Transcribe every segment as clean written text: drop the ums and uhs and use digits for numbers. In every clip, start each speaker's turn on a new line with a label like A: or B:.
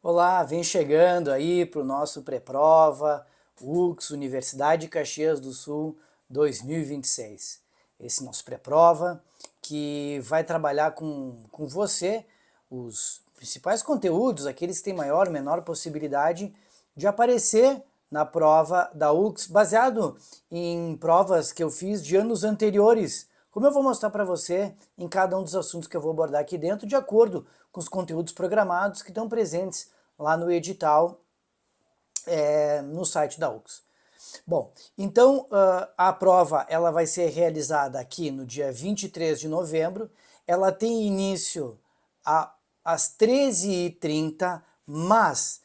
A: Olá, vem chegando aí para o nosso pré-prova, UX, Universidade de Caxias do Sul 2026. Esse nosso pré-prova que vai trabalhar com você os principais conteúdos, aqueles que têm maior ou menor possibilidade de aparecer na prova da UX, baseado em provas que eu fiz de anos anteriores, como eu vou mostrar para você em cada um dos assuntos que eu vou abordar aqui dentro, de acordo com os conteúdos programados que estão presentes lá no edital, no site da UX. Bom, então a prova ela vai ser realizada aqui no dia 23 de novembro, ela tem início às 13h30, mas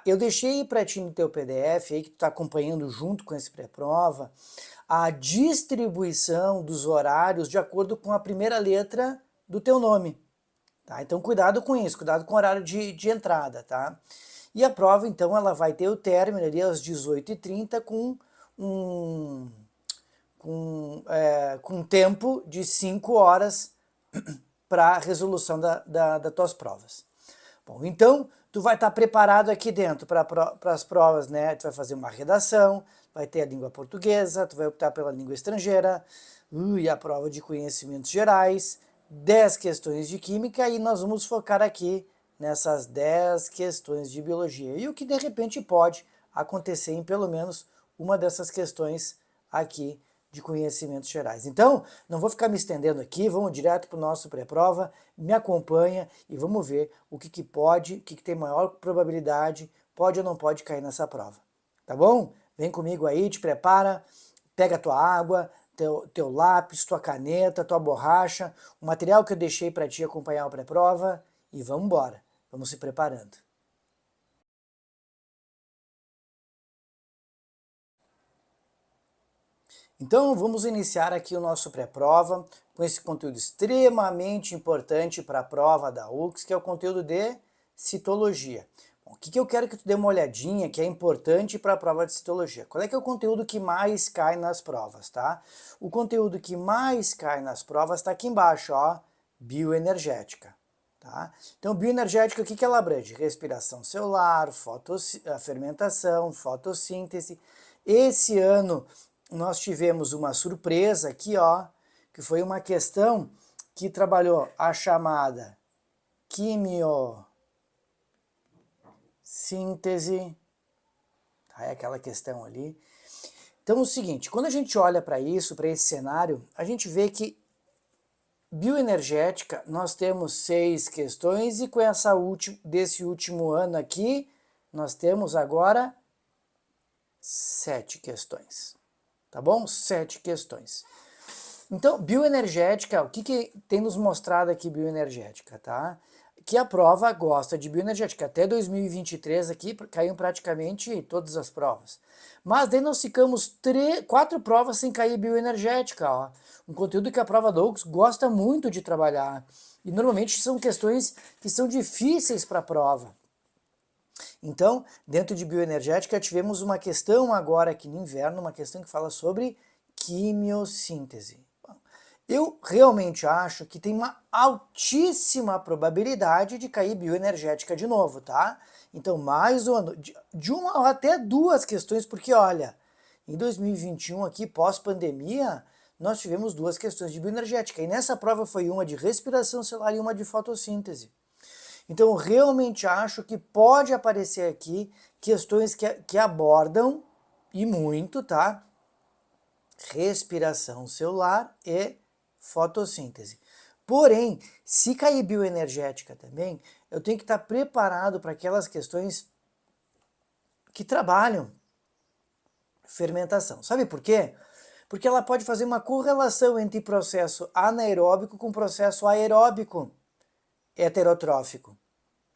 A: eu deixei para ti no teu PDF, aí que tu está acompanhando junto com esse pré-prova, a distribuição dos horários de acordo com a primeira letra do teu nome. Tá? Então cuidado com isso, cuidado com o horário de entrada, tá? E a prova, então, ela vai ter o término ali às 18h30 com um tempo de 5 horas para a resolução das tuas provas. Bom, então, tu vai estar preparado aqui dentro para as provas, né? Tu vai fazer uma redação, vai ter a língua portuguesa, tu vai optar pela língua estrangeira, e a prova de conhecimentos gerais, 10 questões de química, e nós vamos focar aqui nessas 10 questões de biologia. E o que de repente pode acontecer em pelo menos uma dessas questões aqui de conhecimentos gerais. Então, não vou ficar me estendendo aqui, vamos direto para o nosso pré-prova, me acompanha e vamos ver o que pode, o que tem maior probabilidade, pode ou não pode cair nessa prova. Tá bom? Vem comigo aí, te prepara, pega a tua água, teu lápis, tua caneta, tua borracha, o material que eu deixei para ti acompanhar o pré-prova e vamos embora, vamos se preparando. Então vamos iniciar aqui o nosso pré-prova com esse conteúdo extremamente importante para a prova da UX, que é o conteúdo de citologia. Bom, o que eu quero que tu dê uma olhadinha, que é importante para a prova de citologia. Qual é que é o conteúdo que mais cai nas provas, tá? O conteúdo que mais cai nas provas está aqui embaixo, ó, bioenergética. Tá? Então, bioenergética, o que ela abrange? Respiração celular, fermentação, fotossíntese. Esse ano nós tivemos uma surpresa aqui, ó, que foi uma questão que trabalhou a chamada quimiossíntese, tá? É aquela questão ali. Então, é o seguinte, quando a gente olha para isso, para esse cenário, a gente vê que bioenergética, nós temos 6 questões e com essa desse último ano aqui, nós temos agora 7 questões, tá bom? 7 questões. Então, bioenergética, o que tem nos mostrado aqui bioenergética, tá? Que a prova gosta de bioenergética. Até 2023 aqui caíram praticamente todas as provas. Mas daí nós ficamos 4 provas sem cair bioenergética, ó. Um conteúdo que a prova do UX gosta muito de trabalhar. E normalmente são questões que são difíceis para a prova. Então, dentro de bioenergética, tivemos uma questão agora aqui no inverno, uma questão que fala sobre quimiossíntese. Eu realmente acho que tem uma altíssima probabilidade de cair bioenergética de novo, tá? Então, mais um ano, de uma ou até duas questões, porque olha, em 2021 aqui, pós-pandemia, nós tivemos 2 questões de bioenergética, e nessa prova foi uma de respiração celular e uma de fotossíntese. Então, eu realmente acho que pode aparecer aqui questões que abordam, e muito, tá? Respiração celular e fotossíntese. Porém, se cair bioenergética também, eu tenho que estar preparado para aquelas questões que trabalham fermentação. Sabe por quê? Porque ela pode fazer uma correlação entre processo anaeróbico com processo aeróbico heterotrófico.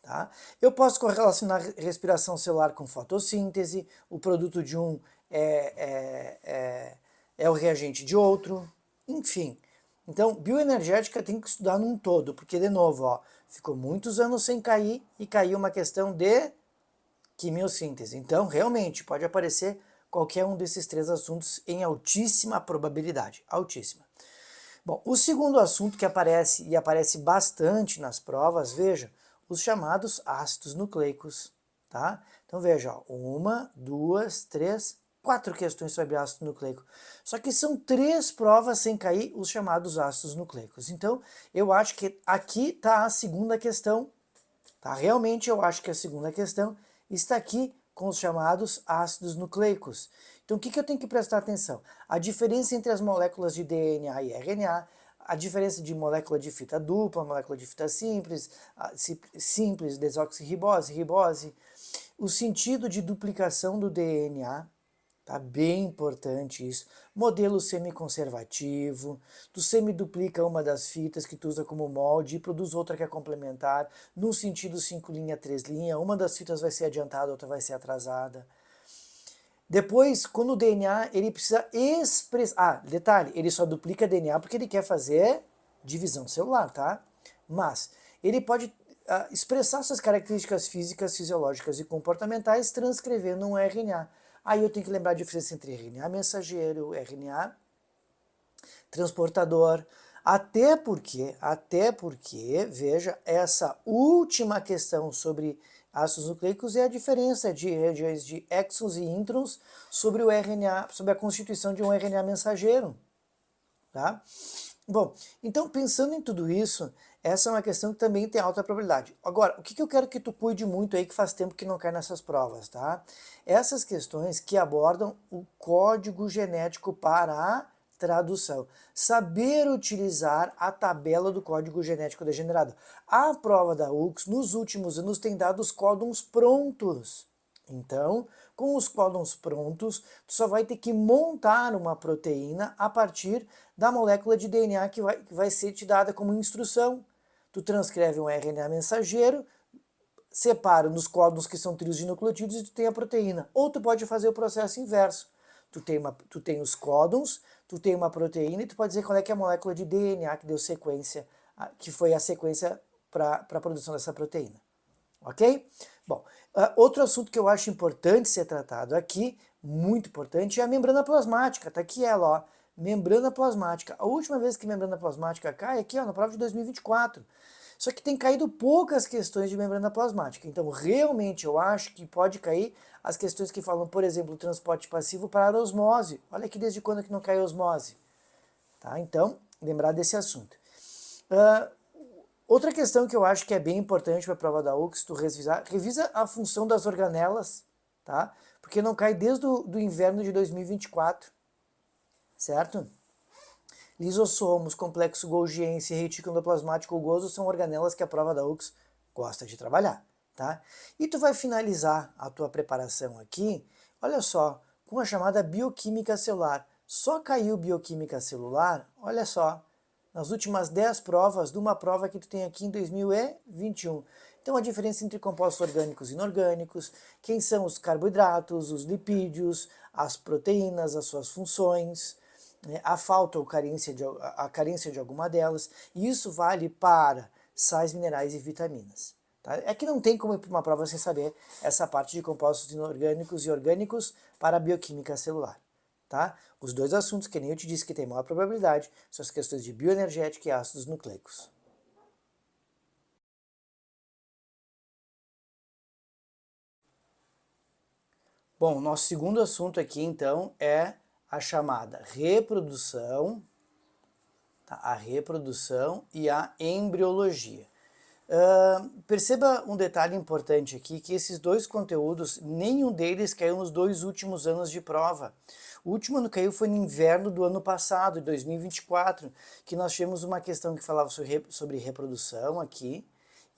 A: Tá? Eu posso correlacionar respiração celular com fotossíntese, o produto de um é o reagente de outro, enfim. Então, bioenergética tem que estudar num todo, porque, de novo, ó, ficou muitos anos sem cair e caiu uma questão de quimiossíntese. Então, realmente, pode aparecer qualquer um desses 3 assuntos em altíssima probabilidade, altíssima. Bom, o segundo assunto que aparece, e aparece bastante nas provas, veja, os chamados ácidos nucleicos, tá? Então veja, ó, 1, 2, 3, 4 questões sobre ácido nucleico. Só que são 3 provas sem cair os chamados ácidos nucleicos. Então eu acho que aqui está a segunda questão, tá? Realmente eu acho que a segunda questão está aqui com os chamados ácidos nucleicos. Então o que eu tenho que prestar atenção? A diferença entre as moléculas de DNA e RNA, a diferença de molécula de fita dupla, molécula de fita simples, simples, desoxirribose, ribose, o sentido de duplicação do DNA, tá bem importante isso. Modelo semiconservativo, tu semiduplica uma das fitas que tu usa como molde e produz outra que é complementar, no sentido 5 linha, 3 linha, uma das fitas vai ser adiantada, outra vai ser atrasada. Depois, quando o DNA, ele precisa expressar... detalhe, ele só duplica DNA porque ele quer fazer divisão celular, tá? Mas ele pode expressar suas características físicas, fisiológicas e comportamentais transcrevendo um RNA. Aí eu tenho que lembrar a diferença entre RNA mensageiro, RNA transportador, até porque, veja, essa última questão sobre ácidos nucleicos é a diferença de regiões de exons e introns sobre o RNA, sobre a constituição de um RNA mensageiro, tá? Bom, então pensando em tudo isso, essa é uma questão que também tem alta probabilidade. Agora, o que eu quero que tu cuide muito aí, que faz tempo que não cai nessas provas, tá? Essas questões que abordam o código genético para a tradução. Saber utilizar a tabela do código genético degenerado. A prova da UX, nos últimos anos, tem dado os códons prontos. Então, com os códons prontos, tu só vai ter que montar uma proteína a partir da molécula de DNA que vai ser te dada como instrução. Tu transcreve um RNA mensageiro, separa nos códons que são trios de nucleotídeos e tu tem a proteína. Ou tu pode fazer o processo inverso. Tu tem os códons, tu tem uma proteína e tu pode dizer qual é que é a molécula de DNA que deu sequência, que foi a sequência para a produção dessa proteína. Ok? Bom, outro assunto que eu acho importante ser tratado aqui, muito importante, é a membrana plasmática. Tá aqui ela, ó, membrana plasmática. A última vez que membrana plasmática cai é aqui, ó, na prova de 2024. Só que tem caído poucas questões de membrana plasmática. Então, realmente, eu acho que pode cair as questões que falam, por exemplo, transporte passivo para a osmose. Olha aqui desde quando que não cai a osmose. Tá? Então, lembrar desse assunto. Outra questão que eu acho que é bem importante para a prova da UX, tu revisa a função das organelas, tá? Porque não cai desde o inverno de 2024, certo? Lisossomos, complexo golgiense, retículo endoplasmático rugoso são organelas que a prova da UX gosta de trabalhar, tá? E tu vai finalizar a tua preparação aqui, olha só, com a chamada bioquímica celular. Só caiu bioquímica celular, olha só, nas últimas 10 provas, de uma prova que tu tem aqui em 2021. Então a diferença entre compostos orgânicos e inorgânicos, quem são os carboidratos, os lipídios, as proteínas, as suas funções, a falta ou a carência de alguma delas, e isso vale para sais minerais e vitaminas. Tá? É que não tem como ir para uma prova sem saber essa parte de compostos inorgânicos e orgânicos para a bioquímica celular. Tá? Os dois assuntos, que nem eu te disse que tem maior probabilidade, são as questões de bioenergética e ácidos nucleicos. Bom, nosso segundo assunto aqui, então, é a chamada reprodução, tá? A reprodução e a embriologia. Perceba um detalhe importante aqui, que esses dois conteúdos, nenhum deles caiu nos 2 últimos anos de prova. O último ano caiu foi no inverno do ano passado, de 2024, que nós tivemos uma questão que falava sobre reprodução aqui,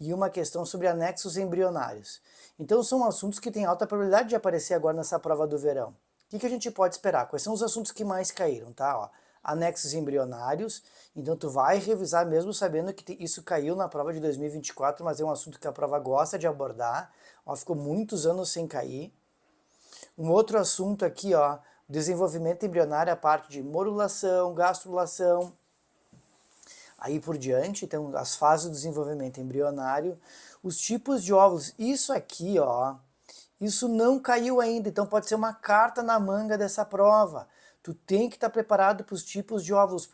A: e uma questão sobre anexos embrionários. Então são assuntos que têm alta probabilidade de aparecer agora nessa prova do verão. O que a gente pode esperar? Quais são os assuntos que mais caíram, tá? Ó, anexos embrionários, então tu vai revisar mesmo sabendo que isso caiu na prova de 2024, mas é um assunto que a prova gosta de abordar, ó, ficou muitos anos sem cair. Um outro assunto aqui, ó, desenvolvimento embrionário, a parte de morulação, gastrulação, aí por diante, então as fases do desenvolvimento embrionário, os tipos de óvulos, isso aqui, ó, isso não caiu ainda, então pode ser uma carta na manga dessa prova. Tu tem que estar preparado para os tipos de óvulos,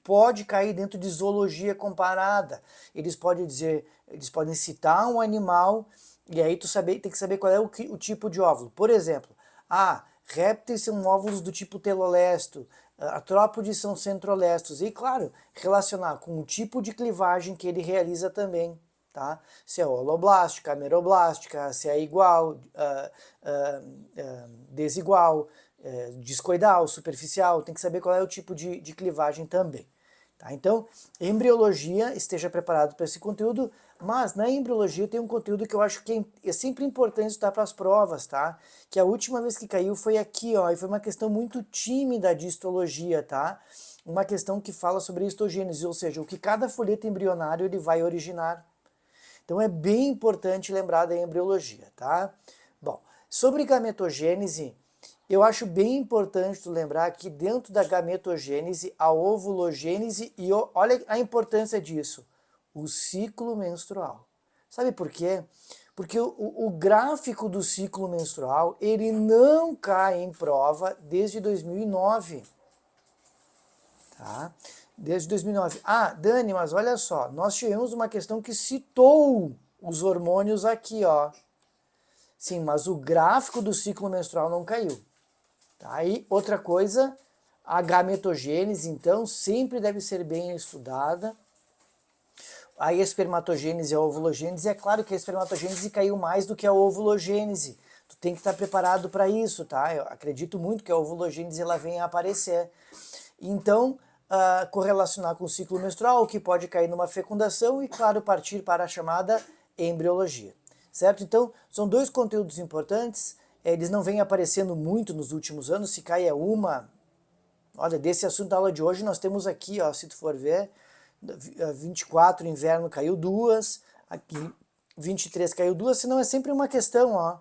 A: pode cair dentro de zoologia comparada. Eles podem citar um animal, e aí tem que saber qual é o tipo de óvulo. Por exemplo, répteis são óvulos do tipo telolesto, artrópodes são centrolestos, e claro, relacionar com o tipo de clivagem que ele realiza também. Tá? Se é holoblástica, ameroblástica, se é igual, desigual, discoidal, superficial, tem que saber qual é o tipo de clivagem também. Tá? Então, embriologia, esteja preparado para esse conteúdo, mas na embriologia tem um conteúdo que eu acho que é sempre importante estudar para as provas, tá? Que a última vez que caiu foi aqui, ó, e foi uma questão muito tímida de histologia, tá? Uma questão que fala sobre histogênese, ou seja, o que cada folheto embrionário ele vai originar. Então é bem importante lembrar da embriologia, tá? Bom, sobre gametogênese, eu acho bem importante tu lembrar que dentro da gametogênese, a ovulogênese, e olha a importância disso, o ciclo menstrual. Sabe por quê? Porque o gráfico do ciclo menstrual, ele não cai em prova desde 2009. Tá? Desde 2009. Dani, mas olha só, nós tivemos uma questão que citou os hormônios aqui, ó. Sim, mas o gráfico do ciclo menstrual não caiu. Tá? Aí, outra coisa, a gametogênese, então, sempre deve ser bem estudada. A espermatogênese e a ovulogênese, é claro que a espermatogênese caiu mais do que a ovulogênese. Tu tem que estar preparado para isso, tá? Eu acredito muito que a ovulogênese ela venha a aparecer. Então, correlacionar com o ciclo menstrual, o que pode cair numa fecundação e, claro, partir para a chamada embriologia. Certo? Então, são dois conteúdos importantes, eles não vêm aparecendo muito nos últimos anos, se cai uma... Olha, desse assunto da aula de hoje nós temos aqui, ó, se tu for ver, 24 inverno caiu duas, aqui 23 caiu duas, senão é sempre uma questão, ó.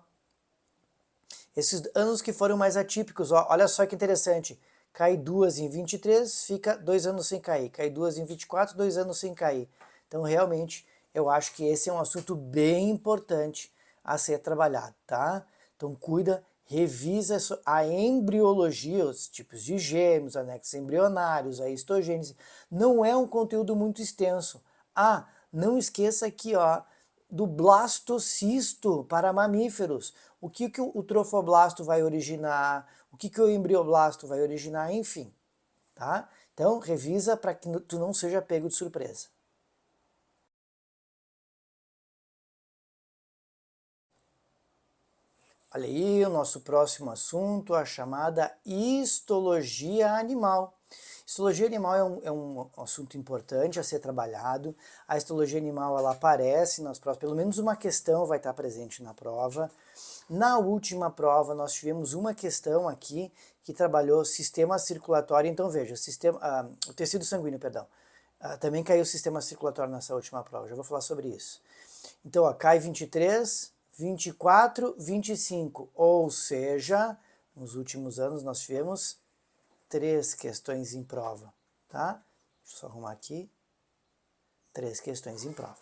A: Esses anos que foram mais atípicos, ó, olha só que interessante, cai duas em 23, fica 2 anos sem cair, cai duas em 24, 2 anos sem cair. Então realmente eu acho que esse é um assunto bem importante a ser trabalhado, tá? Então cuida, revisa a embriologia, os tipos de gêmeos, anexos embrionários, a histogênese. Não é um conteúdo muito extenso. Não esqueça aqui, ó, do blastocisto para mamíferos. O que o trofoblasto vai originar, o que o embrioblasto vai originar, enfim. Tá? Então revisa para que tu não seja pego de surpresa. Olha aí o nosso próximo assunto, a chamada histologia animal. Histologia animal é um assunto importante a ser trabalhado. A histologia animal ela aparece nas provas, pelo menos uma questão vai estar presente na prova. Na última prova nós tivemos uma questão aqui que trabalhou sistema circulatório. Então veja, o tecido sanguíneo, perdão. Também caiu o sistema circulatório nessa última prova, já vou falar sobre isso. Então ó, cai 23, 24, 25, ou seja, nos últimos anos nós tivemos 3 questões em prova, tá? Deixa eu só arrumar aqui. 3 questões em prova,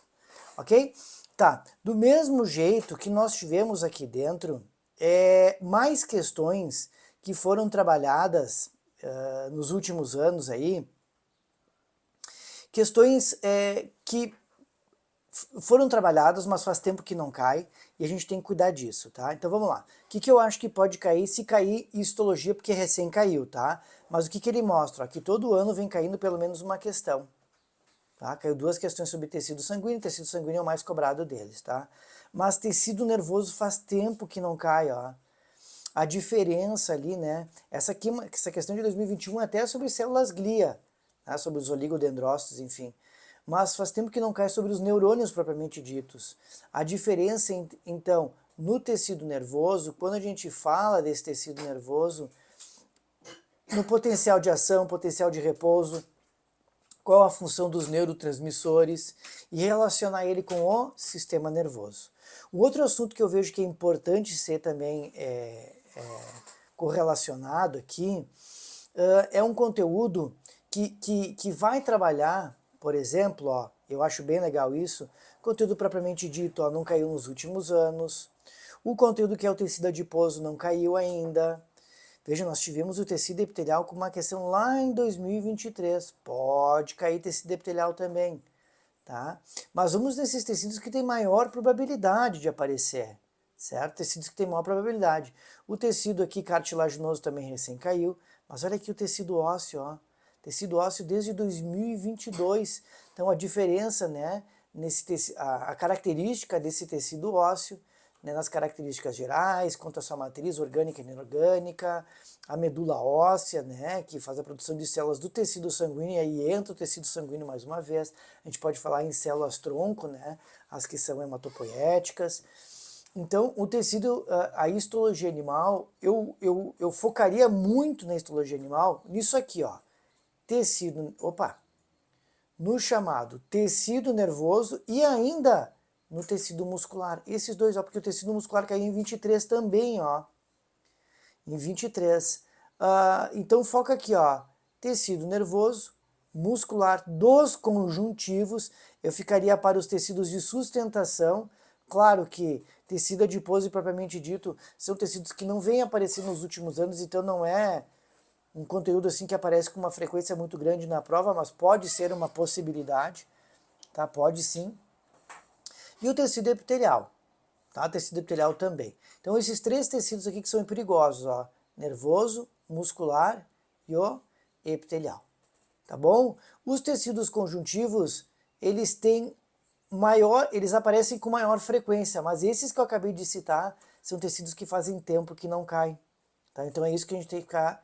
A: ok? Tá, do mesmo jeito que nós tivemos aqui dentro, mais questões que foram trabalhadas nos últimos anos aí, questões que foram trabalhadas, mas faz tempo que não cai, e a gente tem que cuidar disso, tá? Então vamos lá. O que eu acho que pode cair? Se cair histologia, porque recém caiu, tá? Mas o que ele mostra? Que todo ano vem caindo pelo menos uma questão. Tá? Caiu 2 questões sobre tecido sanguíneo é o mais cobrado deles, tá? Mas tecido nervoso faz tempo que não cai, ó. A diferença ali, né? Essa questão de 2021 até é sobre células glia, tá? Sobre os oligodendrócitos, enfim. Mas faz tempo que não cai sobre os neurônios propriamente ditos. A diferença, então, no tecido nervoso, quando a gente fala desse tecido nervoso, no potencial de ação, potencial de repouso, qual a função dos neurotransmissores e relacionar ele com o sistema nervoso. O outro assunto que eu vejo que é importante ser também correlacionado aqui é um conteúdo que vai trabalhar, por exemplo, ó, eu acho bem legal isso, conteúdo propriamente dito, ó, não caiu nos últimos anos, o conteúdo que é o tecido adiposo não caiu ainda, Veja, nós tivemos o tecido epitelial com uma questão lá em 2023. Pode cair tecido epitelial também, tá? Mas vamos nesses tecidos que têm maior probabilidade de aparecer, certo? Tecidos que têm maior probabilidade. O tecido aqui cartilaginoso também recém caiu, mas olha aqui o tecido ósseo, ó. Tecido ósseo desde 2022. Então a diferença, né, a característica desse tecido ósseo, né, nas características gerais, quanto à sua matriz orgânica e inorgânica, a medula óssea, né, que faz a produção de células do tecido sanguíneo, e aí entra o tecido sanguíneo mais uma vez. A gente pode falar em células tronco, né, as que são hematopoéticas. Então, o tecido, a histologia animal, eu focaria muito na histologia animal, nisso aqui, ó, no chamado tecido nervoso e ainda no tecido muscular. Esses dois, ó, porque o tecido muscular caiu em 23 também, ó, em 23. Então, foca aqui, ó, tecido nervoso, muscular dos conjuntivos, eu ficaria para os tecidos de sustentação. Claro que tecido adiposo propriamente dito são tecidos que não vêm aparecendo nos últimos anos, então não é um conteúdo assim que aparece com uma frequência muito grande na prova, mas pode ser uma possibilidade, tá? Pode sim. E o tecido epitelial, tá? Tecido epitelial também. Então esses três tecidos aqui que são perigosos, ó, nervoso, muscular e o epitelial, tá bom? Os tecidos conjuntivos, eles aparecem com maior frequência, mas esses que eu acabei de citar são tecidos que fazem tempo que não caem, tá? Então é isso que a gente tem que ficar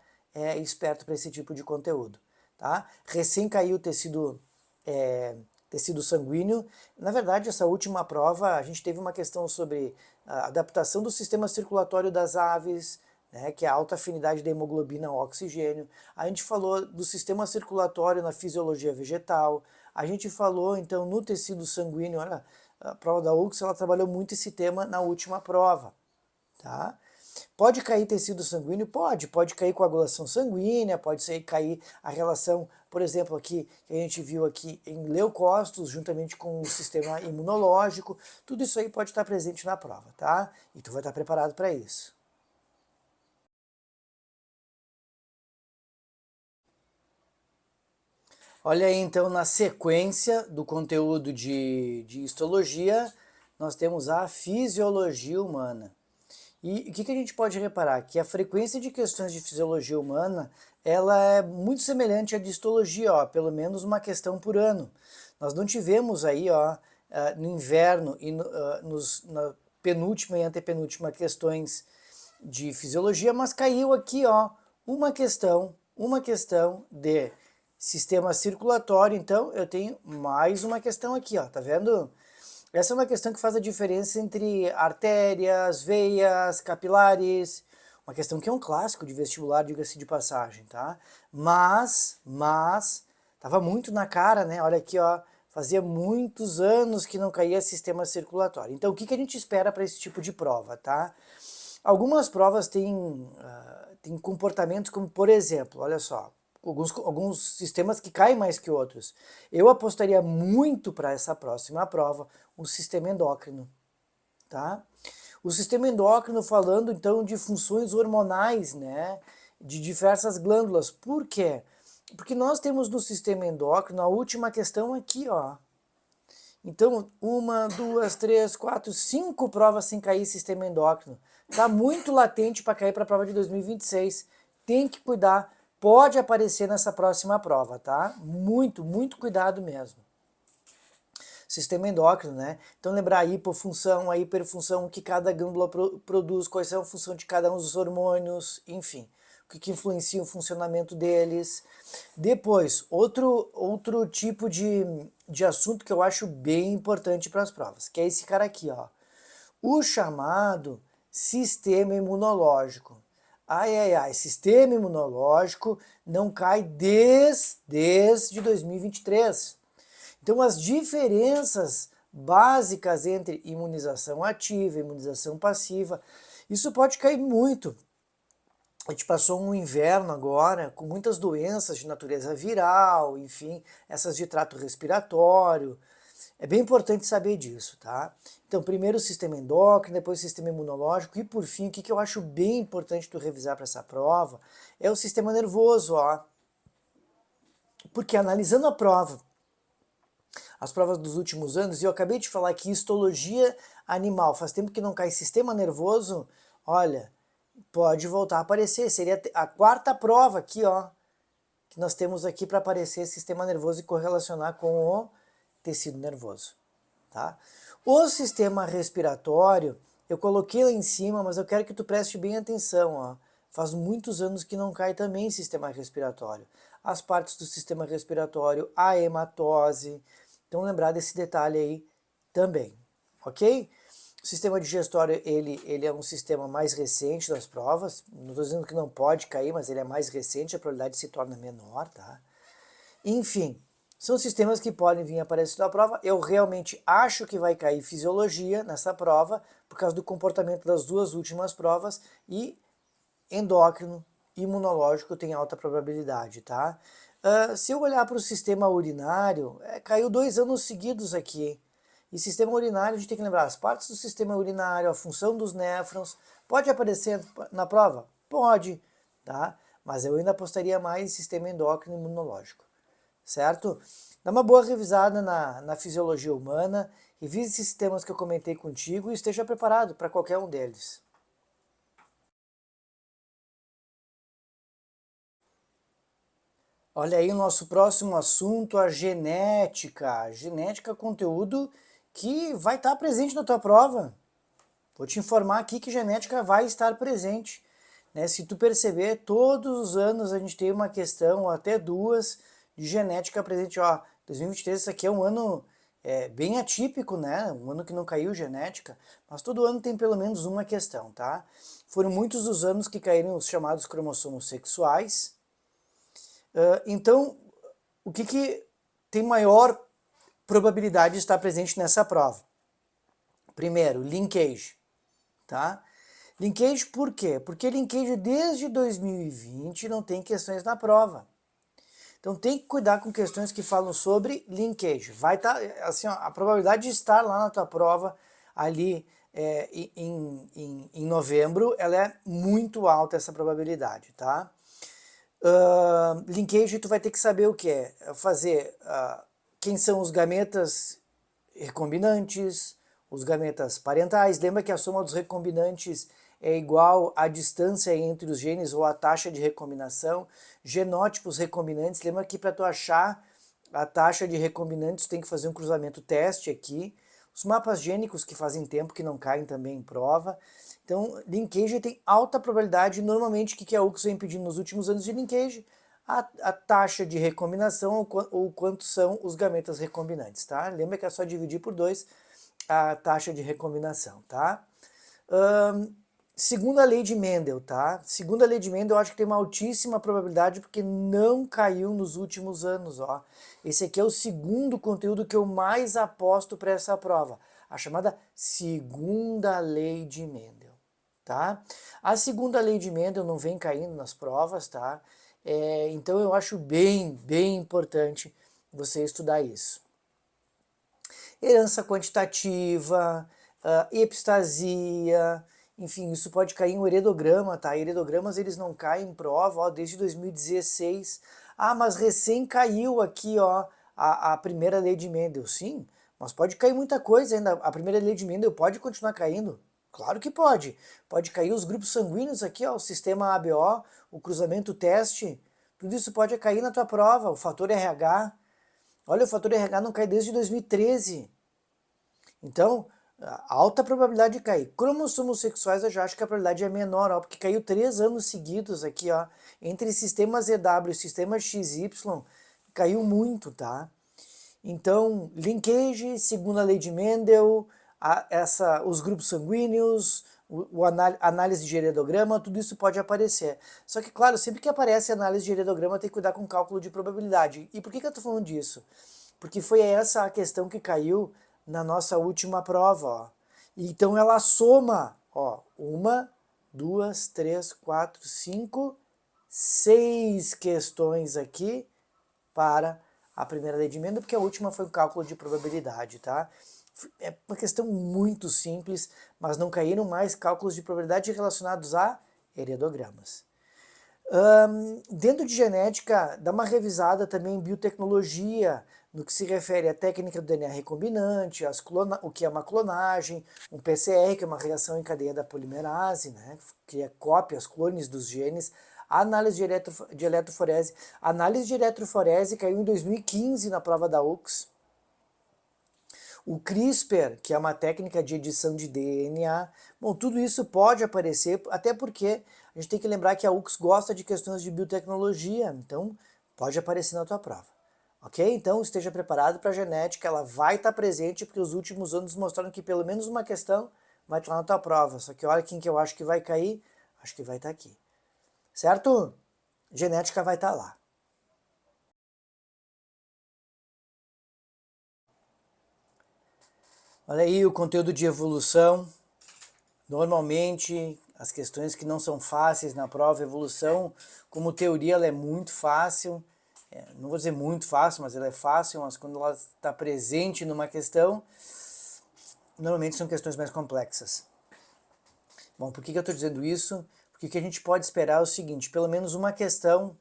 A: esperto para esse tipo de conteúdo, tá? Recém caiu o tecido sanguíneo. Na verdade, essa última prova, a gente teve uma questão sobre a adaptação do sistema circulatório das aves, né, que é a alta afinidade da hemoglobina ao oxigênio. A gente falou do sistema circulatório na fisiologia vegetal. A gente falou, então, no tecido sanguíneo. Olha, a prova da UX, ela trabalhou muito esse tema na última prova, tá? Pode cair tecido sanguíneo? Pode cair coagulação sanguínea, pode cair a relação, por exemplo, aqui, que a gente viu aqui em leucócitos, juntamente com o sistema imunológico, tudo isso aí pode estar presente na prova, tá? E tu vai estar preparado para isso. Olha aí, então, na sequência do conteúdo de histologia, nós temos a fisiologia humana. E o que a gente pode reparar? Que a frequência de questões de fisiologia humana, ela é muito semelhante à de histologia, ó, pelo menos uma questão por ano. Nós não tivemos aí, ó, no inverno e na penúltima e antepenúltima questões de fisiologia, mas caiu aqui, ó, uma questão de sistema circulatório. Então eu tenho mais uma questão aqui, ó, tá vendo? Essa é uma questão que faz a diferença entre artérias, veias, capilares, uma questão que é um clássico de vestibular, diga-se de passagem, tá? Mas, tava muito na cara, né? Olha aqui, ó, fazia muitos anos que não caía sistema circulatório. Então, o que a gente espera para esse tipo de prova, tá? Algumas provas têm comportamentos como, por exemplo, olha só, alguns sistemas que caem mais que outros. Eu apostaria muito para essa próxima prova o sistema endócrino, tá? O sistema endócrino falando então de funções hormonais, né, de diversas glândulas. Por quê? Porque nós temos no sistema endócrino a última questão aqui, ó. Então, 1, 2, 3, 4, 5 provas sem cair sistema endócrino. Tá muito latente para cair para a prova de 2026. Tem que cuidar. Pode aparecer nessa próxima prova, tá? Muito cuidado mesmo. Sistema endócrino, né? Então lembrar a hipofunção, a hiperfunção, o que cada glândula produz, quais são a função de cada um dos hormônios, enfim, o que influencia o funcionamento deles. Depois, outro tipo de assunto que eu acho bem importante para as provas, que é esse cara aqui, ó. O chamado sistema imunológico. Sistema imunológico não cai desde 2023. Então, as diferenças básicas entre imunização ativa e imunização passiva, isso pode cair muito. A gente passou um inverno agora com muitas doenças de natureza viral, enfim, essas de trato respiratório. É bem importante saber disso, tá? Então, primeiro o sistema endócrino, depois o sistema imunológico e por fim, o que eu acho bem importante tu revisar para essa prova é o sistema nervoso, ó. Porque analisando a prova, as provas dos últimos anos, e eu acabei de falar que histologia animal, faz tempo que não cai sistema nervoso, olha, pode voltar a aparecer, seria a quarta prova aqui, ó, que nós temos aqui para aparecer sistema nervoso e correlacionar com o tecido nervoso, tá? O sistema respiratório, eu coloquei lá em cima, mas eu quero que tu preste bem atenção, ó. Faz muitos anos que não cai também sistema respiratório. As partes do sistema respiratório, a hematose, então lembrar desse detalhe aí também, ok? O sistema digestório, ele é um sistema mais recente das provas, não estou dizendo que não pode cair, mas ele é mais recente, a probabilidade se torna menor, tá? Enfim, são sistemas que podem vir aparecer na prova. Eu realmente acho que vai cair fisiologia nessa prova, por causa do comportamento das duas últimas provas, e endócrino, imunológico tem alta probabilidade, tá? Se eu olhar para o sistema urinário, caiu 2 anos seguidos aqui. E sistema urinário, a gente tem que lembrar as partes do sistema urinário, a função dos néfrons. Pode aparecer na prova? Pode, tá? Mas eu ainda apostaria mais em sistema endócrino e imunológico, certo? Dá uma boa revisada na fisiologia humana, revise esses sistemas que eu comentei contigo e esteja preparado para qualquer um deles. Olha aí o nosso próximo assunto, a genética. Genética é conteúdo que vai estar presente na tua prova. Vou te informar aqui que genética vai estar presente, né? Se tu perceber, todos os anos a gente tem uma questão, ou até duas, de genética presente. Ó, 2023, isso aqui é um ano bem atípico, né? Um ano que não caiu genética, mas todo ano tem pelo menos uma questão, tá? Foram muitos os anos que caíram os chamados cromossomos sexuais. Então, o que tem maior probabilidade de estar presente nessa prova? Primeiro, linkage, tá? Linkage por quê? Porque linkage desde 2020 não tem questões na prova. Então tem que cuidar com questões que falam sobre linkage. Vai estar, assim, ó, a probabilidade de estar lá na tua prova ali em novembro, ela é muito alta essa probabilidade, tá? Linkage, tu vai ter que saber o que é. Fazer quem são os gametas recombinantes, os gametas parentais. Lembra que a soma dos recombinantes é igual à distância entre os genes ou a taxa de recombinação. Genótipos recombinantes, lembra que para tu achar a taxa de recombinantes, tu tem que fazer um cruzamento teste aqui. Os mapas gênicos que fazem tempo que não caem também em prova. Então, linkage tem alta probabilidade. Normalmente, o que a UX vem pedindo nos últimos anos de linkage? A taxa de recombinação ou quanto são os gametas recombinantes, tá? Lembra que é só dividir por 2 a taxa de recombinação, tá? Segunda lei de Mendel, tá? Segunda lei de Mendel eu acho que tem uma altíssima probabilidade porque não caiu nos últimos anos, ó. Esse aqui é o segundo conteúdo que eu mais aposto para essa prova, a chamada segunda lei de Mendel, tá? A segunda lei de Mendel não vem caindo nas provas, tá? Então eu acho bem importante você estudar isso. Herança quantitativa, epistasia, enfim, isso pode cair em um heredograma, tá? Heredogramas eles não caem em prova, ó, desde 2016. Ah, mas recém caiu aqui, ó, a primeira lei de Mendel. Sim, mas pode cair muita coisa ainda. A primeira lei de Mendel pode continuar caindo. Claro que pode. Pode cair os grupos sanguíneos aqui, ó, o sistema ABO, o cruzamento teste. Tudo isso pode cair na tua prova, o fator RH. Olha, o fator RH não cai desde 2013. Então, alta probabilidade de cair. Cromossomos sexuais eu já acho que a probabilidade é menor, ó, porque caiu 3 anos seguidos aqui, ó. Entre sistema ZW e sistema XY, caiu muito, tá? Então, linkage, segunda lei de Mendel, os grupos sanguíneos, análise de heredograma, tudo isso pode aparecer. Só que, claro, sempre que aparece análise de heredograma, tem que cuidar com cálculo de probabilidade. E por que eu estou falando disso? Porque foi essa a questão que caiu na nossa última prova, ó. Então ela soma, ó, 1, 2, 3, 4, 5, 6 questões aqui para a primeira lei de emenda, porque a última foi o cálculo de probabilidade, tá? É uma questão muito simples, mas não caíram mais cálculos de probabilidade relacionados a heredogramas. Dentro de genética, dá uma revisada também em biotecnologia, no que se refere à técnica do DNA recombinante, o que é uma clonagem, um PCR, que é uma reação em cadeia da polimerase, né, que é cópias, clones dos genes, a análise de eletroforese. A análise de eletroforese caiu em 2015 na prova da UX. O CRISPR, que é uma técnica de edição de DNA, bom, tudo isso pode aparecer, até porque a gente tem que lembrar que a UX gosta de questões de biotecnologia, então pode aparecer na tua prova. Ok? Então esteja preparado para a genética, ela vai estar presente, porque os últimos anos mostraram que pelo menos uma questão vai estar na tua prova. Só que olha quem que eu acho que vai cair, acho que vai estar aqui. Certo? Genética vai estar lá. Olha aí o conteúdo de evolução. Normalmente, as questões que não são fáceis na prova, evolução, como teoria, ela é muito fácil. Não vou dizer muito fácil, mas ela é fácil, mas quando ela está presente numa questão, normalmente são questões mais complexas. Bom, por que eu estou dizendo isso? Porque o que a gente pode esperar é o seguinte, pelo menos uma questão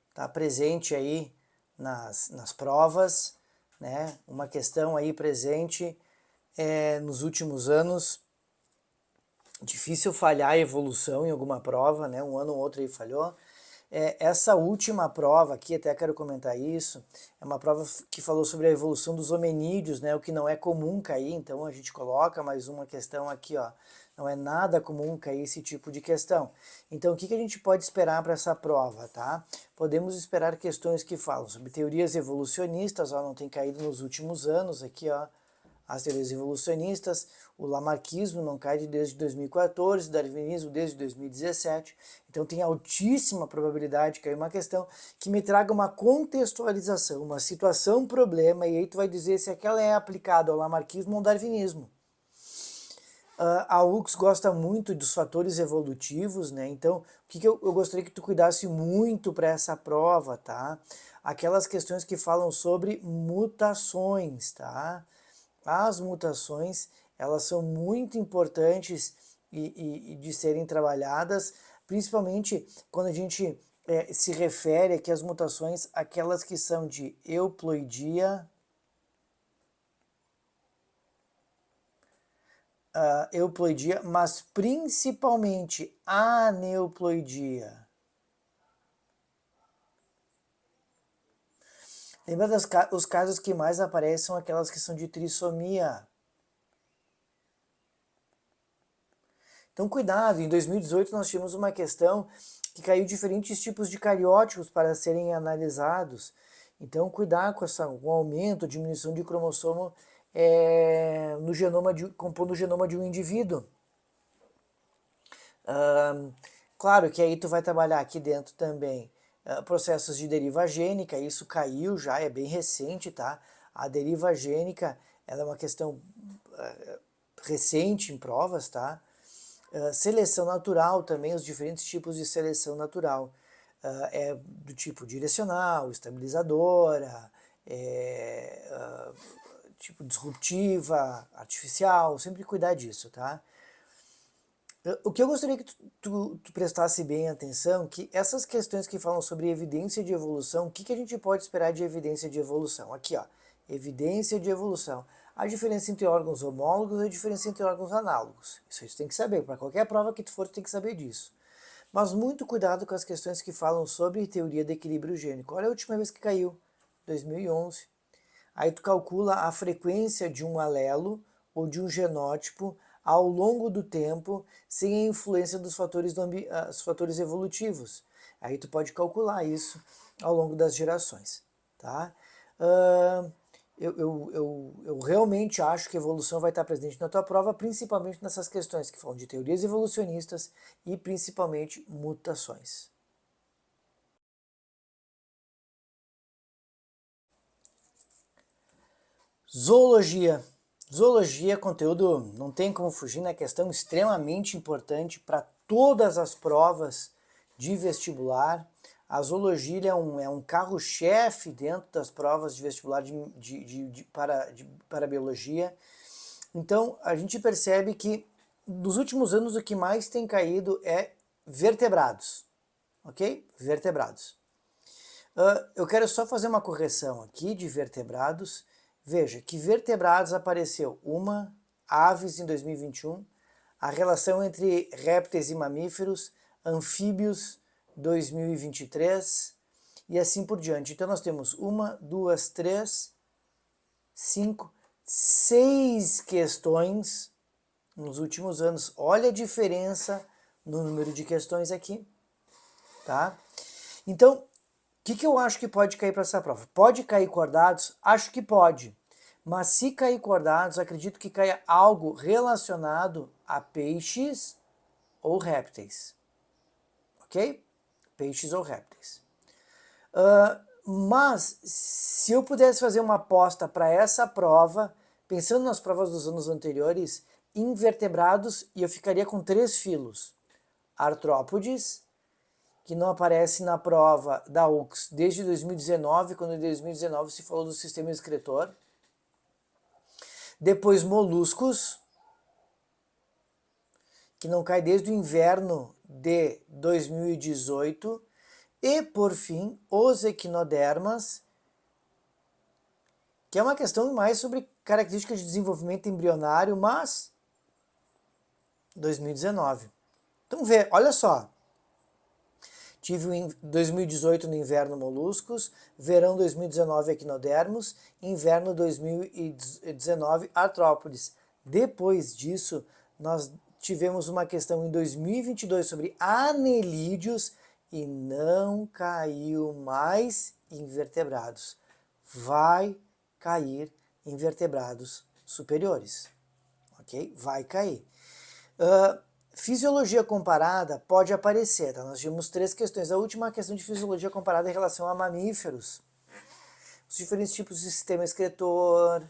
A: está presente aí nas provas, né? Uma questão aí presente nos últimos anos. Difícil falhar a evolução em alguma prova, né? Um ano ou outro aí falhou. Essa última prova aqui, até quero comentar isso, é uma prova que falou sobre a evolução dos hominídeos, né? O que não é comum cair, então a gente coloca mais uma questão aqui, ó. Não é nada comum cair esse tipo de questão. Então, o que a gente pode esperar para essa prova, tá? Podemos esperar questões que falam sobre teorias evolucionistas, ó, não tem caído nos últimos anos aqui, ó. As teorias evolucionistas, o lamarquismo não cai desde 2014, o darwinismo desde 2017, então tem altíssima probabilidade de cair uma questão que me traga uma contextualização, uma situação, problema, e aí tu vai dizer se aquela é aplicada ao lamarquismo ou ao darwinismo. A UX gosta muito dos fatores evolutivos, né? Então, o que eu gostaria que tu cuidasse muito para essa prova, tá? Aquelas questões que falam sobre mutações, tá? As mutações, elas são muito importantes e de serem trabalhadas, principalmente quando a gente se refere aqui às mutações, aquelas que são de euploidia, mas principalmente aneuploidia. Lembra os casos que mais aparecem são aquelas que são de trissomia. Então cuidado, em 2018 nós tivemos uma questão que caiu diferentes tipos de cariótipos para serem analisados. Então cuidar com o aumento, diminuição de cromossomo compondo o genoma de um indivíduo. Claro que aí tu vai trabalhar aqui dentro também processos de deriva gênica, isso caiu já, é bem recente, tá? A deriva gênica, ela é uma questão recente em provas, tá? Seleção natural também, os diferentes tipos de seleção natural. É do tipo direcional, estabilizadora, tipo disruptiva, artificial, sempre cuidar disso, tá? O que eu gostaria que tu prestasse bem atenção, que essas questões que falam sobre evidência de evolução, o que a gente pode esperar de evidência de evolução? Aqui, ó, evidência de evolução. A diferença entre órgãos homólogos e a diferença entre órgãos análogos. Isso a gente tem que saber, para qualquer prova que tu for, tu tem que saber disso. Mas muito cuidado com as questões que falam sobre teoria de equilíbrio gênico. Olha a última vez que caiu, 2011. Aí tu calcula a frequência de um alelo ou de um genótipo ao longo do tempo, sem a influência dos fatores evolutivos. Aí tu pode calcular isso ao longo das gerações, tá? Eu realmente acho que a evolução vai estar presente na tua prova, principalmente nessas questões que falam de teorias evolucionistas e principalmente mutações. Zoologia. Zoologia, conteúdo, não tem como fugir, né? Questão extremamente importante para todas as provas de vestibular. A zoologia é um carro-chefe dentro das provas de vestibular para biologia. Então, a gente percebe que nos últimos anos o que mais tem caído é vertebrados, ok? Vertebrados. Eu quero só fazer uma correção aqui de vertebrados. Veja que vertebrados apareceu aves em 2021, a relação entre répteis e mamíferos, anfíbios 2023 e assim por diante. Então nós temos 1, 2, 3, 5, 6 questões nos últimos anos. Olha a diferença no número de questões aqui, tá? Então, o que eu acho que pode cair para essa prova? Pode cair cordados? Acho que pode. Mas se cair cordados, acredito que caia algo relacionado a peixes ou répteis. Ok? Peixes ou répteis. Mas, se eu pudesse fazer uma aposta para essa prova, pensando nas provas dos anos anteriores, invertebrados, e eu ficaria com 3 filos. Artrópodes, que não aparece na prova da UX desde 2019, quando em 2019 se falou do sistema excretor. Depois moluscos, que não cai desde o inverno de 2018. E, por fim, os equinodermas, que é uma questão mais sobre características de desenvolvimento embrionário, mas 2019. Então, olha só. Tive em 2018 no inverno moluscos, verão 2019 equinodermos, inverno 2019 artrópodes. Depois disso, nós tivemos uma questão em 2022 sobre anelídeos e não caiu mais invertebrados. Vai cair invertebrados superiores, ok? Vai cair. Fisiologia comparada pode aparecer, tá? Nós tivemos 3 questões. A última questão de fisiologia comparada em relação a mamíferos. Os diferentes tipos de sistema excretor,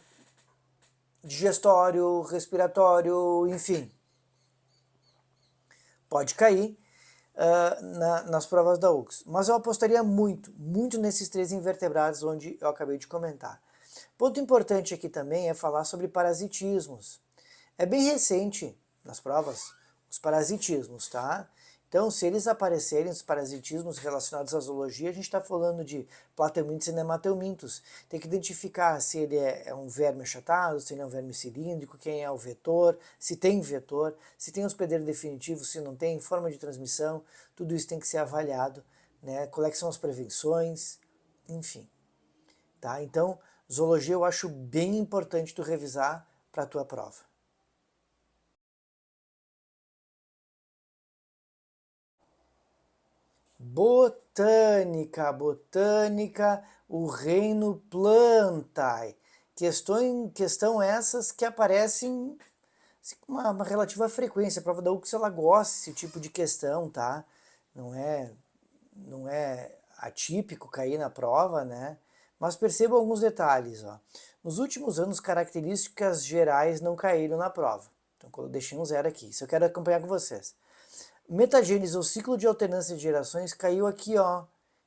A: digestório, respiratório, enfim. Pode cair nas provas da UX. Mas eu apostaria muito nesses 3 invertebrados onde eu acabei de comentar. Ponto importante aqui também é falar sobre parasitismos. É bem recente nas provas os parasitismos, tá? Então, se eles aparecerem, os parasitismos relacionados à zoologia, a gente está falando de plateumintos e nemateumintos. Tem que identificar se ele é um verme achatado, se ele é um verme cilíndrico, quem é o vetor, se tem vetor, se tem hospedeiro definitivo, se não tem, forma de transmissão, tudo isso tem que ser avaliado, né? Quais são as prevenções, enfim. Tá? Então, zoologia eu acho bem importante tu revisar para a tua prova. Botânica, o reino Plantae. Questão essas que aparecem assim, com uma relativa frequência. A prova da UX ela gosta desse tipo de questão, tá? Não é atípico cair na prova, né? Mas perceba alguns detalhes, ó. Nos últimos anos, características gerais não caíram na prova. Então, eu deixei um 0 aqui. Isso eu quero acompanhar com vocês. Metagênese, o ciclo de alternância de gerações, caiu aqui, ó,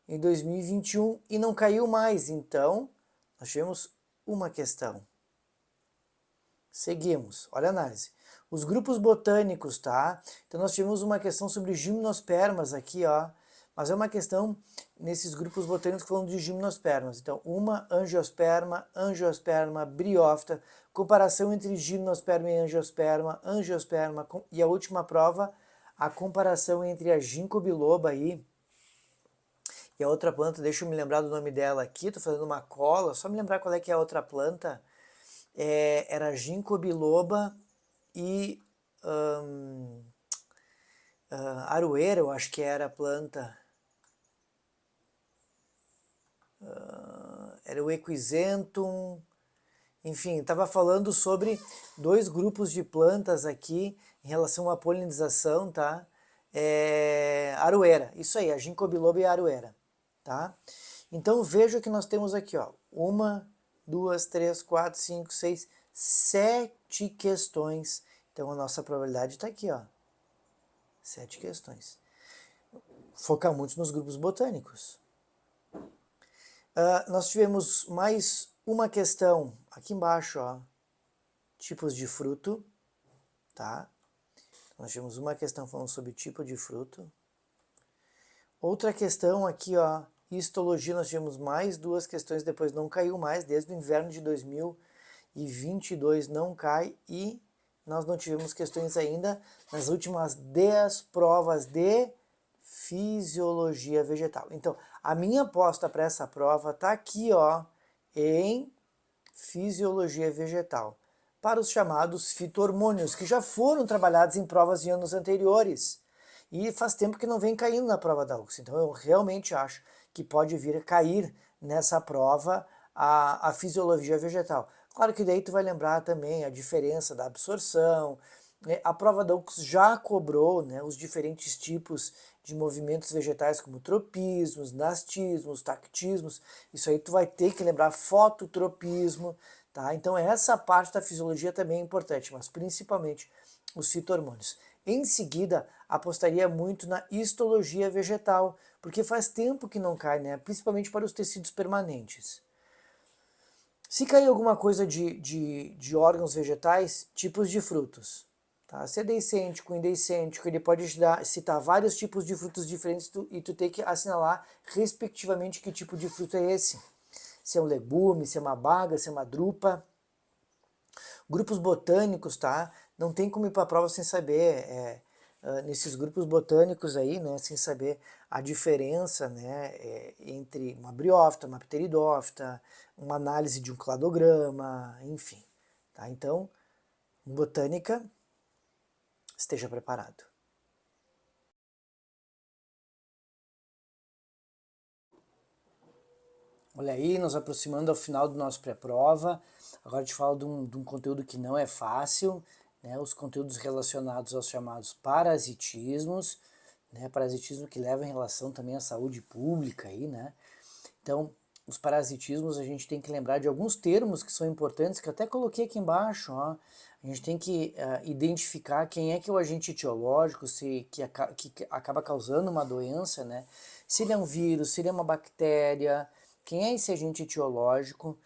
A: em 2021 e não caiu mais. Então, nós tivemos uma questão. Seguimos, olha a análise. Os grupos botânicos, tá? Então, nós tivemos uma questão sobre gimnospermas aqui, ó. Mas é uma questão nesses grupos botânicos falando de gimnospermas. Então, angiosperma, briófita, comparação entre gimnosperma e angiosperma, e a última prova, a comparação entre a ginkgo biloba aí e a outra planta, deixa eu me lembrar do nome dela aqui, tô fazendo uma cola, só me lembrar qual é que é a outra planta, era ginkgo biloba e aroeira, eu acho que era a planta, era o equisentum, enfim, estava falando sobre 2 grupos de plantas aqui em relação à polinização, tá? Aroeira, isso aí, a ginkgo biloba e a aroeira, tá? Então veja que nós temos aqui, ó, 1, 2, 3, 4, 5, 6, 7 questões. Então a nossa probabilidade está aqui, ó, 7 questões. focar muito nos grupos botânicos. Nós tivemos mais uma questão aqui embaixo, ó, tipos de fruto, tá? Nós tivemos uma questão falando sobre tipo de fruto. Outra questão aqui, ó, histologia, nós tivemos mais duas questões, depois não caiu mais, desde o inverno de 2022 não cai, e nós não tivemos questões ainda nas últimas 10 provas de fisiologia vegetal. Então, a minha aposta para essa prova está aqui, ó, em fisiologia vegetal, para os chamados fito-hormônios, que já foram trabalhados em provas de anos anteriores. E faz tempo que não vem caindo na prova da UFSC. Então eu realmente acho que pode vir a cair nessa prova a fisiologia vegetal. Claro que daí tu vai lembrar também a diferença da absorção, né? A prova da UFSC já cobrou, né, os diferentes tipos de movimentos vegetais, como tropismos, nastismos, tactismos. Isso aí tu vai ter que lembrar, fototropismo, tá? Então essa parte da fisiologia também é importante, mas principalmente os fito-hormônios. Em seguida, apostaria muito na histologia vegetal, porque faz tempo que não cai, né? Principalmente para os tecidos permanentes. Se cair alguma coisa de órgãos vegetais, tipos de frutos. Tá? Se é deiscêntico, indeiscêntico, ele pode citar vários tipos de frutos diferentes e tu tem que assinalar respectivamente que tipo de fruto é esse. Se é um legume, se é uma baga, se é uma drupa. Grupos botânicos, tá? Não tem como ir para a prova sem saber, nesses grupos botânicos aí, né, sem saber a diferença, né, entre uma briófita, uma pteridófita, uma análise de um cladograma, enfim. Tá? Então, em botânica, esteja preparado. Olha aí, nos aproximando ao final do nosso pré-prova. Agora eu te falo de um conteúdo que não é fácil, né? Os conteúdos relacionados aos chamados parasitismos, né? Parasitismo que leva em relação também à saúde pública aí, né? Então, os parasitismos, a gente tem que lembrar de alguns termos que são importantes, que eu até coloquei aqui embaixo, ó. A gente tem que identificar quem é que é o agente etiológico, que acaba causando uma doença, né? Se ele é um vírus, se ele é uma bactéria, quem é esse agente etiológico,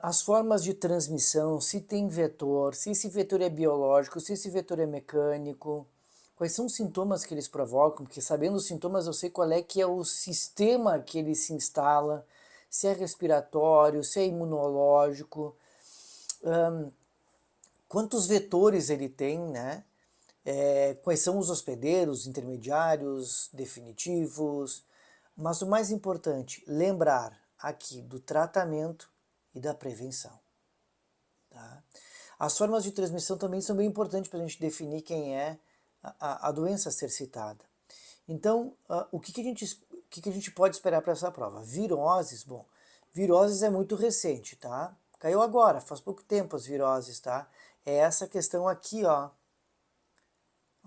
A: as formas de transmissão, se tem vetor, se esse vetor é biológico, se esse vetor é mecânico, quais são os sintomas que eles provocam, porque sabendo os sintomas eu sei qual é que é o sistema que ele se instala, se é respiratório, se é imunológico, quantos vetores ele tem, né? Quais são os hospedeiros, intermediários, definitivos, mas o mais importante, lembrar aqui do tratamento e da prevenção. Tá? As formas de transmissão também são bem importantes para a gente definir quem é a doença a ser citada. Então, o que a gente pode esperar para essa prova? Viroses, bom, viroses é muito recente, tá? Caiu agora, faz pouco tempo as viroses, tá? É essa questão aqui, ó.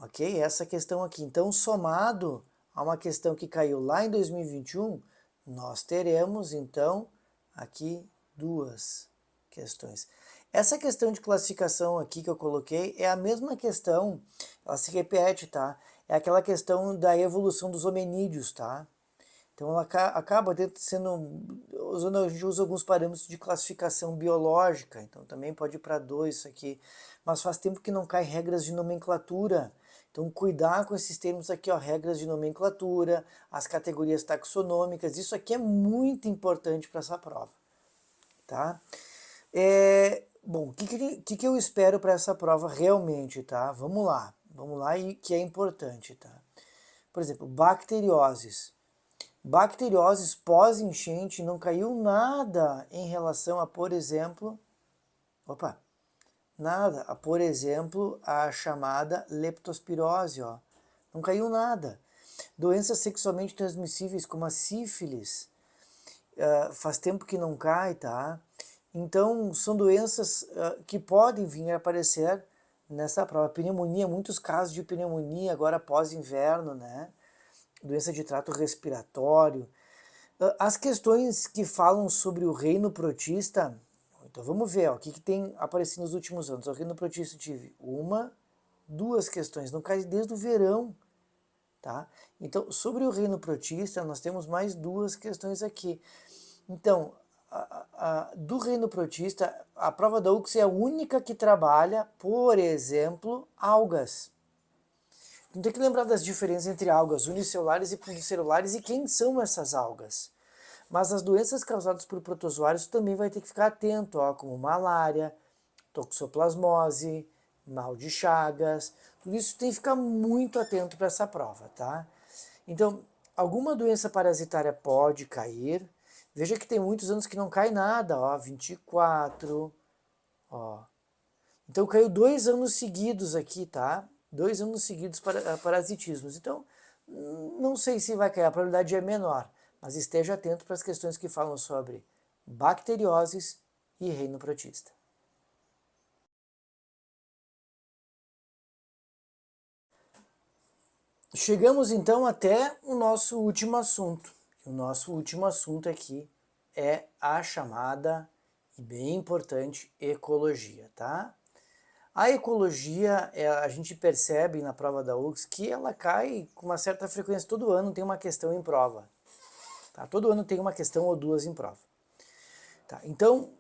A: Ok? Essa questão aqui. Então, somado a uma questão que caiu lá em 2021, nós teremos, então, aqui duas questões. Essa questão de classificação aqui que eu coloquei é a mesma questão, ela se repete, tá? É aquela questão da evolução dos hominídeos, tá? Então ela acaba sendo, a gente usa alguns parâmetros de classificação biológica, então também pode ir para 2 isso aqui, mas faz tempo que não cai regras de nomenclatura. Então cuidar com esses termos aqui, ó, regras de nomenclatura, as categorias taxonômicas, isso aqui é muito importante para essa prova, tá? Bom, o que eu espero para essa prova realmente, tá? Vamos lá e que é importante, tá? Por exemplo, bacterioses. Bacterioses pós-enchente não caiu nada em relação a, por exemplo, por exemplo, a chamada leptospirose, ó. Não caiu nada. Doenças sexualmente transmissíveis como a sífilis, faz tempo que não cai, tá? Então, são doenças que podem vir a aparecer nessa prova. Pneumonia, muitos casos de pneumonia agora pós-inverno, né? Doença de trato respiratório. As questões que falam sobre o reino protista, então vamos ver, ó, o que tem aparecido nos últimos anos. O reino protista tive duas questões, não cai desde o verão, tá? Então, sobre o reino protista, nós temos mais duas questões aqui. Então, do reino protista, a prova da UX é a única que trabalha, por exemplo, algas. Então tem que lembrar das diferenças entre algas unicelulares e pluricelulares e quem são essas algas. Mas as doenças causadas por protozoários também vai ter que ficar atento, ó, como malária, toxoplasmose, mal de Chagas, tudo isso tem que ficar muito atento para essa prova, tá? Então, alguma doença parasitária pode cair. Veja que tem muitos anos que não cai nada, ó, 24, ó. Então caiu 2 anos seguidos aqui, tá? 2 anos seguidos para parasitismos. Então, não sei se vai cair, a probabilidade é menor, mas esteja atento para as questões que falam sobre bacterioses e reino protista. Chegamos então até o nosso último assunto. O nosso último assunto aqui é a chamada, e bem importante, ecologia, tá? A ecologia, a gente percebe na prova da UX que ela cai com uma certa frequência. Todo ano tem uma questão em prova. Tá? Todo ano tem uma questão ou duas em prova. Tá? Então,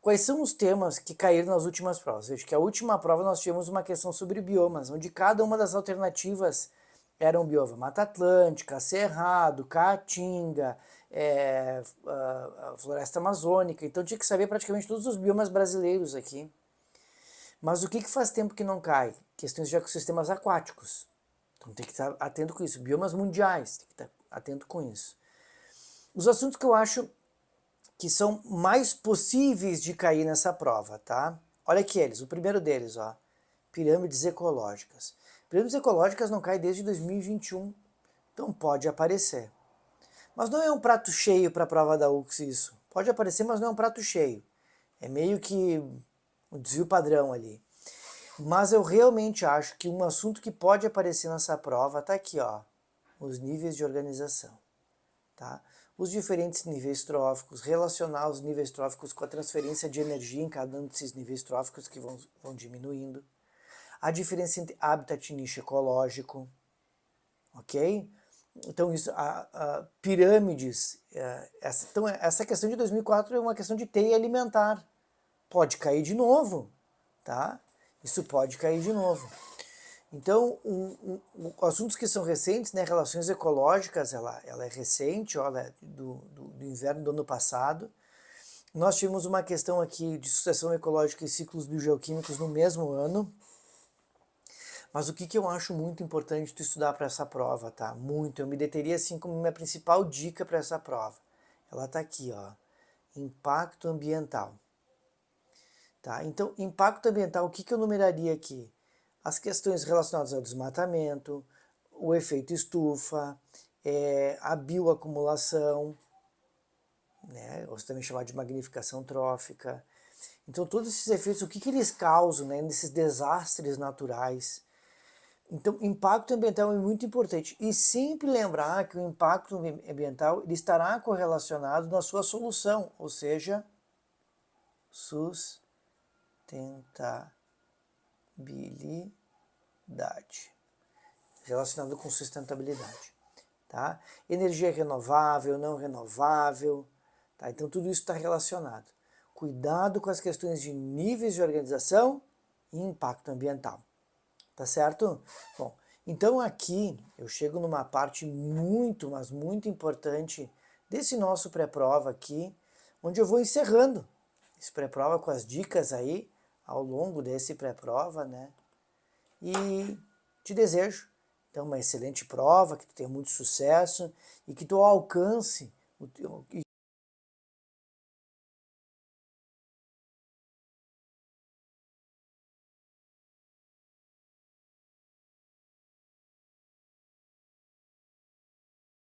A: quais são os temas que caíram nas últimas provas? Veja que a última prova nós tivemos uma questão sobre biomas, onde cada uma das alternativas era um bioma. Mata Atlântica, Cerrado, Caatinga, a Floresta Amazônica. Então tinha que saber praticamente todos os biomas brasileiros aqui. Mas o que faz tempo que não cai? Questões de ecossistemas aquáticos. Então tem que estar atento com isso. Biomas mundiais, tem que estar atento com isso. Os assuntos que eu acho que são mais possíveis de cair nessa prova, tá? Olha aqui eles, o primeiro deles, ó, pirâmides ecológicas. Pirâmides ecológicas não caem desde 2021, então pode aparecer. Mas não é um prato cheio para a prova da UX isso. Pode aparecer, mas não é um prato cheio. É meio que um desvio padrão ali. Mas eu realmente acho que um assunto que pode aparecer nessa prova está aqui, ó, os níveis de organização, tá? Os diferentes níveis tróficos, relacionar os níveis tróficos com a transferência de energia em cada um desses níveis tróficos que vão diminuindo, a diferença entre habitat e nicho ecológico, ok? Então, isso, pirâmides, então, essa questão de 2004 é uma questão de teia alimentar, pode cair de novo, tá? Isso pode cair de novo. Então, assuntos que são recentes, né, relações ecológicas, ela é recente, ó, ela é do inverno do ano passado. Nós tivemos uma questão aqui de sucessão ecológica e ciclos biogeoquímicos no mesmo ano. Mas o que eu acho muito importante tu estudar para essa prova, tá? Muito, eu me deteria assim como minha principal dica para essa prova. Ela tá aqui, ó, impacto ambiental. Tá? Então, impacto ambiental, o que eu numeraria aqui? As questões relacionadas ao desmatamento, o efeito estufa, a bioacumulação, né, ou também chamado de magnificação trófica. Então, todos esses efeitos, o que eles causam, né, nesses desastres naturais. Então, impacto ambiental é muito importante. E sempre lembrar que o impacto ambiental ele estará correlacionado na sua solução, ou seja, sustentabilidade. Relacionado com sustentabilidade. Tá? Energia renovável, não renovável. Tá? Então tudo isso está relacionado. Cuidado com as questões de níveis de organização e impacto ambiental. Tá certo? Bom, então aqui eu chego numa parte muito, mas muito importante desse nosso pré-prova aqui, onde eu vou encerrando esse pré-prova com as dicas aí ao longo desse pré-prova, né? E te desejo, então, uma excelente prova, que tu tenha muito sucesso e que tu alcance e